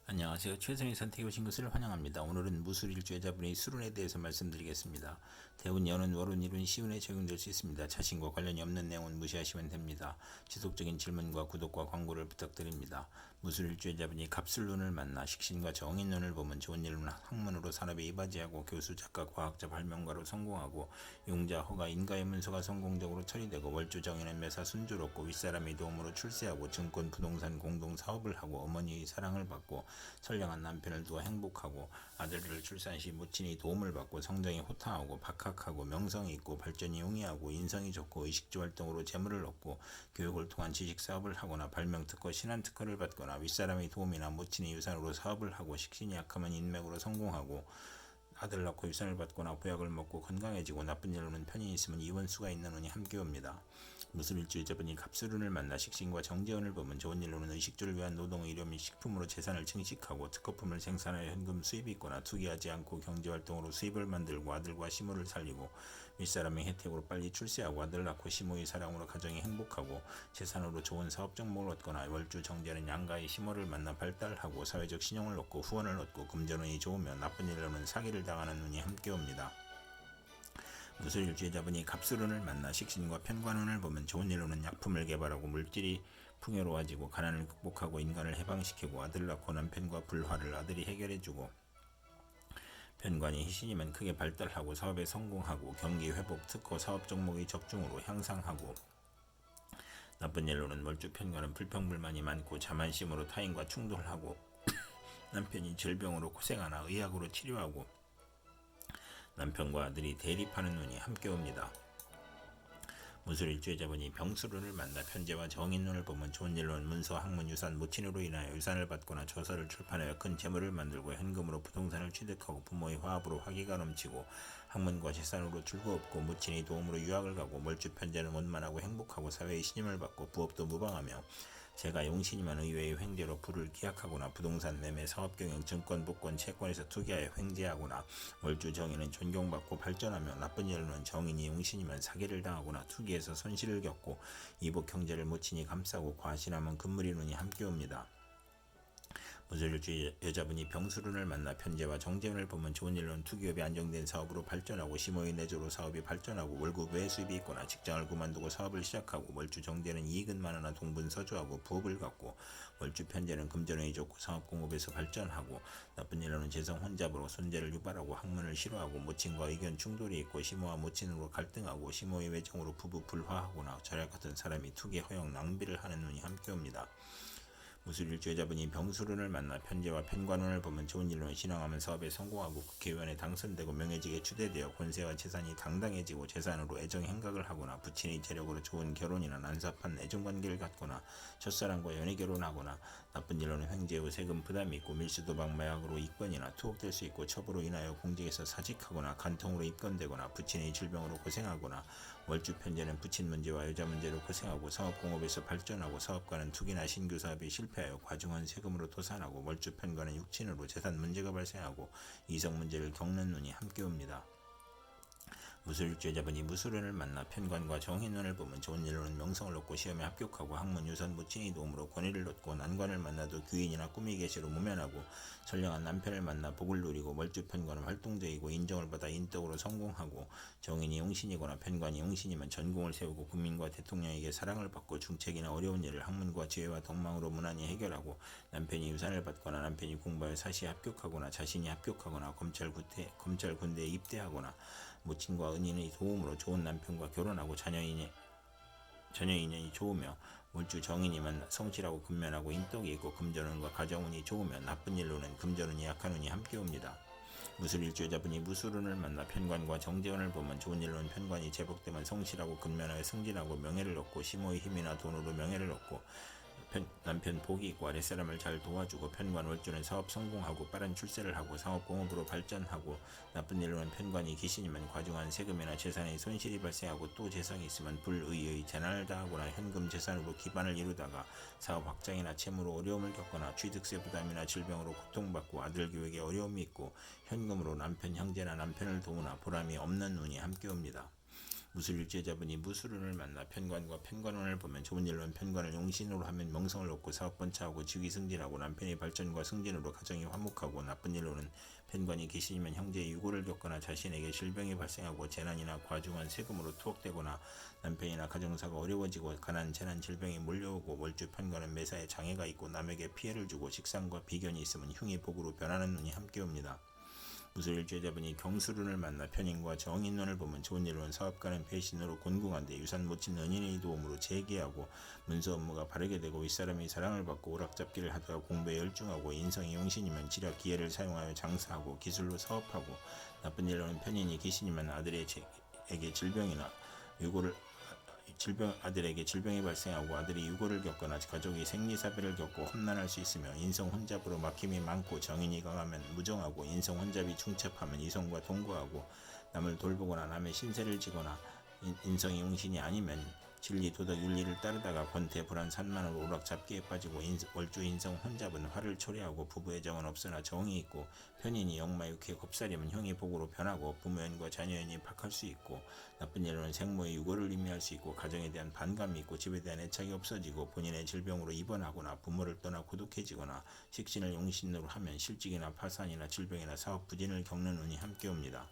안녕하세요. 최선의 선택에 오신 것을 환영합니다. 오늘은 무술일주여자분의 수론에 대해서 말씀드리겠습니다. 대운, 연운, 월운, 일운, 시운에 적용될 수 있습니다. 자신과 관련이 없는 내용은 무시하시면 됩니다. 지속적인 질문과 구독과 광고를 부탁드립니다. 무술일주여자분이 갑술룬을 만나 식신과 정인룬을 보면 좋은 일은 학문으로 산업에 이바지하고 교수, 작가, 과학자, 발명가로 성공하고 용자, 허가, 인가의 문서가 성공적으로 처리되고 월주 정인은 매사 순조롭고 윗사람의 도움으로 출세하고 증권, 부동산, 공동 사업을 하고 어머니의 사랑을 받고 선량한 남편을 두어 행복하고 아들을 출산 시 모친이 도움을 받고 성장이 호탕하고 박학하고 명성이 있고 발전이 용이하고 인성이 좋고 의식주 활동으로 재물을 얻고 교육을 통한 지식 사업을 하거나 발명 특허, 신한 특허를 받거나 윗사람의 도움이나 모친의 유산으로 사업을 하고 식신이 약하면 인맥으로 성공하고 아들 낳고 유산을 받거나 보약을 먹고 건강해지고 나쁜 일로는 편히 있으면 이원수가 있는 운이 함께 옵니다. 무술일주여자분이 갑술운을 만나 식신과 정재운을 보면 좋은 일로는 의식주를 위한 노동, 의료 및 식품으로 재산을 증식하고 특허품을 생산하여 현금 수입이 있거나 투기하지 않고 경제활동으로 수입을 만들고 아들과 시모를 살리고 윗사람의 혜택으로 빨리 출세하고 아들 낳고 시모의 사랑으로 가정이 행복하고 재산으로 좋은 사업 정목을 얻거나 월주 정재는 양가의 시모를 만나 발달하고 사회적 신용을 얻고 후원을 얻고 금전운이 좋으면 나쁜 일로는 사기를 당하는 운이 함께 옵니다. 무술일주여자분이 갑술운을 만나 식신과 편관운을 보면 좋은 일로는 약품을 개발하고 물질이 풍요로워지고 가난을 극복하고 인간을 해방시키고 아들 낳고 남편과 불화를 아들이 해결해주고 편관이 희신이면 크게 발달하고 사업에 성공하고 경기 회복, 특허, 사업 종목의 적중으로 향상하고 나쁜 일로는 월주 편관은 불평불만이 많고 자만심으로 타인과 충돌하고 남편이 질병으로 고생하나 의학으로 치료하고 남편과 아들이 대립하는 운이 함께 옵니다. 무술일주여자분이 병술운을 만나 편재와 정인운을 보면 좋은 일로는 문서, 학문, 유산, 모친으로 인하여 유산을 받거나 저서를 출판하여 큰 재물을 만들고 현금으로 부동산을 취득하고 부모의 화합으로 화기가 넘치고 학문과 재산으로 즐거웠고 모친의 도움으로 유학을 가고 멀주 편재는 원만하고 행복하고 사회의 신임을 받고 부업도 무방하며 제가 용신이면 의외의 횡재로 부를 기약하거나 부동산 매매, 사업경영, 증권, 복권, 채권에서 투기하여 횡재하거나 월주 정인은 존경받고 발전하며 나쁜 일로는 정인이 용신이면 사기를 당하거나 투기해서 손실을 겪고 이복 형제를 모친이 감싸고 과신하면 금물이 눈이 함께 옵니다. 무술일주여자분이 병술운을 만나 편재와 정재운을 보면 좋은 일로는 투기업이 안정된 사업으로 발전하고 시모의 내조로 사업이 발전하고 월급 외 수입이 있거나 직장을 그만두고 사업을 시작하고 월주 정재는 이익은 많으나 동분서주하고 부업을 갖고 월주 편재는 금전운이 좋고 상업공업에서 발전하고 나쁜 일로는 재성 혼잡으로 손재를 유발하고 학문을 싫어하고 모친과 의견 충돌이 있고 시모와 모친으로 갈등하고 시모의 외정으로 부부 불화하거나 절약 같은 사람이 투기 허용 낭비를 하는 운이 함께 옵니다. 무술일주여자분이 병술운을 만나 편재와 편관운을 보면 좋은 일로는 신앙하면 사업에 성공하고 국회의원에 당선되고 명예직에 추대되어 권세와 재산이 당당해지고 재산으로 애정 행각을 하거나 부친의 재력으로 좋은 결혼이나 난삽한 애정관계를 갖거나 첫사랑과 연애 결혼하거나 나쁜 일로는 횡재 후 세금 부담이 있고 밀수도박 마약으로 입건이나 투옥될 수 있고 첩으로 인하여 공직에서 사직하거나 간통으로 입건되거나 부친의 질병으로 고생하거나 월주 편재는 부친 문제와 여자 문제로 고생하고 사업공업에서 발전하고 사업가는 투기나 신규 사업이 실패하여 과중한 세금으로 도산하고 월주 편관은 육친으로 재산 문제가 발생하고 이성 문제를 겪는 눈이 함께 옵니다. 무술일주여자분이 무술운을 만나 편관과 정인운을 보면 좋은 일로는 명성을 얻고 시험에 합격하고 학문, 유산, 모친의 도움으로 권위를 얻고 난관을 만나도 귀인이나 꿈의 계시로 무면하고 선량한 남편을 만나 복을 누리고 월주 편관은 활동적이고 인정을 받아 인덕으로 성공하고 정인이 용신이거나 편관이 용신이면 전공을 세우고 국민과 대통령에게 사랑을 받고 중책이나 어려운 일을 학문과 지혜와 덕망으로 무난히 해결하고 남편이 유산을 받거나 남편이 공부하여 사시에 합격하거나 자신이 합격하거나 검찰 군대에 입대하거나 모친과 은인의 도움으로 좋은 남편과 결혼하고 자녀 인연이 좋으며 월주 정인이면 성실하고 근면하고 인덕이 있고 금전운과 가정운이 좋으며 나쁜 일로는 금전운이 약한 운이 함께 옵니다. 무술일주여자분이 무술운을 만나 편관과 정재운을 보면 좋은 일로는 편관이 제복되면 성실하고 근면하여 승진하고 명예를 얻고 시모의 힘이나 돈으로 명예를 얻고 남편 복이 있고 아랫사람을 잘 도와주고 편관 월주는 사업 성공하고 빠른 출세를 하고 상업공업으로 발전하고 나쁜 일로는 편관이 귀신이면 과중한 세금이나 재산의 손실이 발생하고 또 재성이 있으면 불의의 재난을 당하거나 현금 재산으로 기반을 이루다가 사업 확장이나 채무로 어려움을 겪거나 취득세 부담이나 질병으로 고통받고 아들 교육에 어려움이 있고 현금으로 남편 형제나 남편을 도우나 보람이 없는 운이 함께 옵니다. 무술일주자분이 무술운을 만나 편관과 편관운을 보면 좋은 일로는 편관을 용신으로 하면 명성을 얻고 사업 번창하고 직위 승진하고 남편의 발전과 승진으로 가정이 화목하고 나쁜 일로는 편관이 계시면 형제의 유고를 겪거나 자신에게 질병이 발생하고 재난이나 과중한 세금으로 투옥되거나 남편이나 가정사가 어려워지고 가난, 재난, 질병이 몰려오고 월주 편관은 매사에 장애가 있고 남에게 피해를 주고 식상과 비견이 있으면 흉이 복으로 변하는 눈이 함께 옵니다. 무술일주자분이 경술운을 만나 편인과 정인운을 보면 좋은 일로는 사업가는 배신으로 곤궁한데 유산 못친 은인의 도움으로 재기하고 문서 업무가 바르게 되고 윗사람이 사랑을 받고 오락잡기를 하다가 공부에 열중하고 인성이 용신이면 지략 기회를 사용하여 장사하고 기술로 사업하고 나쁜 일로는 편인이 귀신이면 아들에게 질병이나 유고를 아들에게 질병이 발생하고 아들이 유고를 겪거나 가족이 생리사별을 겪고 험난할 수 있으며 인성 혼잡으로 막힘이 많고 정인이 강하면 무정하고 인성 혼잡이 중첩하면 이성과 동거하고 남을 돌보거나 남의 신세를 지거나 인성이 용신이 아니면 진리 도덕 윤리를 따르다가 권태 불안 산만으로 오락잡기에 빠지고 월주 인성 혼잡은 화를 초래하고 부부의 정은 없으나 정이 있고 편인이 역마육해 겁살이면 형이 복으로 변하고 부모연과 자녀연이 박할 수 있고 나쁜 일로는 생모의 유고를 의미할 수 있고 가정에 대한 반감이 있고 집에 대한 애착이 없어지고 본인의 질병으로 입원하거나 부모를 떠나 고독해지거나 식신을 용신으로 하면 실직이나 파산이나 질병이나 사업 부진을 겪는 운이 함께 옵니다.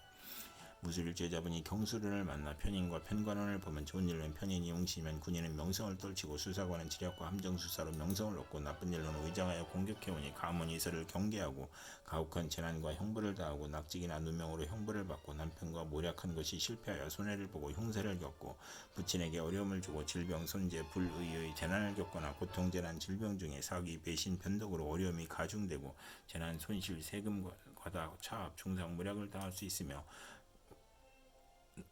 무술일주자분이 경술운을 만나 편인과 편관운을 보면 좋은 일로는 편인이 용신이면 군인은 명성을 떨치고 수사관은 지략과 함정수사로 명성을 얻고 나쁜 일로는 의장하여 공격해오니 가문이 이서를 경계하고 가혹한 재난과 형벌을 당하고 낙직이나 누명으로 형벌을 받고 남편과 모략한 것이 실패하여 손해를 보고 흉사를 겪고 부친에게 어려움을 주고 질병, 손재, 불의의 재난을 겪거나 고통, 재난, 질병 중에 사기, 배신, 변덕으로 어려움이 가중되고 재난, 손실, 세금, 과다, 차압, 중상, 모략을 당할 수 있으며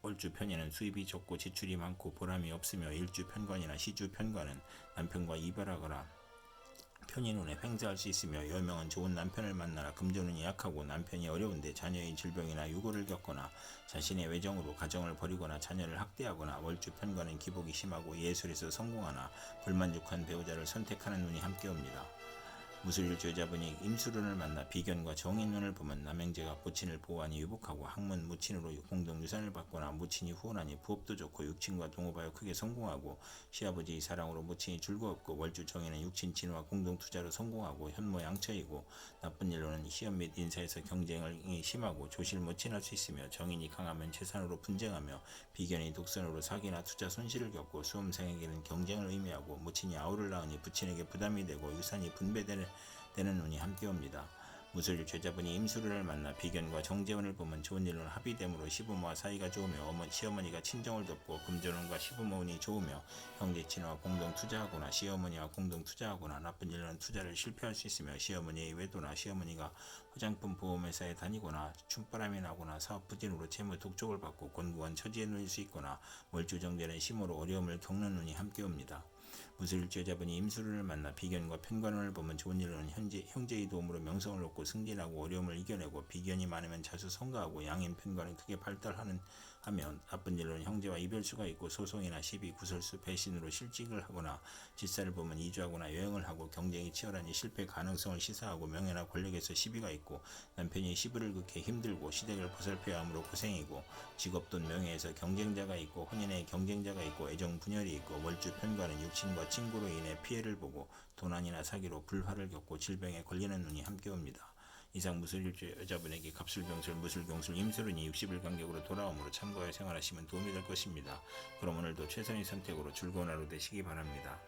월주 편인은 수입이 적고 지출이 많고 보람이 없으며 일주 편관이나 시주 편관은 남편과 이별하거나 편인운에 횡재할 수 있으며 여명은 좋은 남편을 만나나 금전운이 약하고 남편이 어려운데 자녀의 질병이나 유고를 겪거나 자신의 외정으로 가정을 버리거나 자녀를 학대하거나 월주 편관은 기복이 심하고 예술에서 성공하나 불만족한 배우자를 선택하는 운이 함께 옵니다. 무술일주자분이 임술운을 만나 비견과 정인운을 보면 남행제가 부친을 보호하니 유복하고 학문 무친으로 공동유산을 받거나 무친이 후원하니 부업도 좋고 육친과 동업하여 크게 성공하고 시아버지의 사랑으로 무친이 즐거웠고 월주 정인은 육친 친화와 공동투자로 성공하고 현모 양처이고 나쁜 일로는 시험 및 인사에서 경쟁이 심하고 조실 무친할 수 있으며 정인이 강하면 재산으로 분쟁하며 비견이 독선으로 사기나 투자 손실을 겪고 수험생에게는 경쟁을 의미하고 무친이 아우를 낳으니 부친에게 부담이 되고 유산이 분배되는 운이 함께 옵니다. 무술일주자분이 임술운을 만나 비견과 정재운을 보면 좋은 일로는 합의됨으로 시부모와 사이가 좋으며 시어머니가 친정을 돕고 금전운과 시부모운이 좋으며 형제 친화와 공동 투자하거나 시어머니와 공동 투자하거나 나쁜 일로는 투자를 실패할 수 있으며 시어머니의 외도나 시어머니가 화장품 보험회사에 다니거나 춤바람이 나거나 사업 부진으로 채무 독촉을 받고 곤고한 처지에 놓일 수 있거나 월주정제는 심으로 어려움을 겪는 운이 함께 옵니다. 무술일주자분이 임술운을 만나 비견과 편관운을 보면 좋은 일로는 형제의 도움으로 명성을 얻고 승진하고 어려움을 이겨내고 비견이 많으면 자수성가하고 양인 편관은 크게 발달하면 나쁜 일로는 형제와 이별수가 있고 소송이나 시비, 구설수, 배신으로 실직을 하거나 직사를 보면 이주하거나 여행을 하고 경쟁이 치열하니 실패 가능성을 시사하고 명예나 권력에서 시비가 있고 남편이 시부를 극해 힘들고 시댁을 보살펴야 하므로 고생이고 직업 돈 명예에서 경쟁자가 있고 혼인에 경쟁자가 있고 애정 분열이 있고 월주 편관은 육친과 친구로 인해 피해를 보고 도난이나 사기로 불화를 겪고 질병에 걸리는 운이 함께 옵니다. 이상 무술일주 여자분에게 갑술병술, 무술경술, 임술운이 60일 간격으로 돌아오므로 참고하여 생활하시면 도움이 될 것입니다. 그럼 오늘도 최선의 선택으로 즐거운 하루 되시기 바랍니다.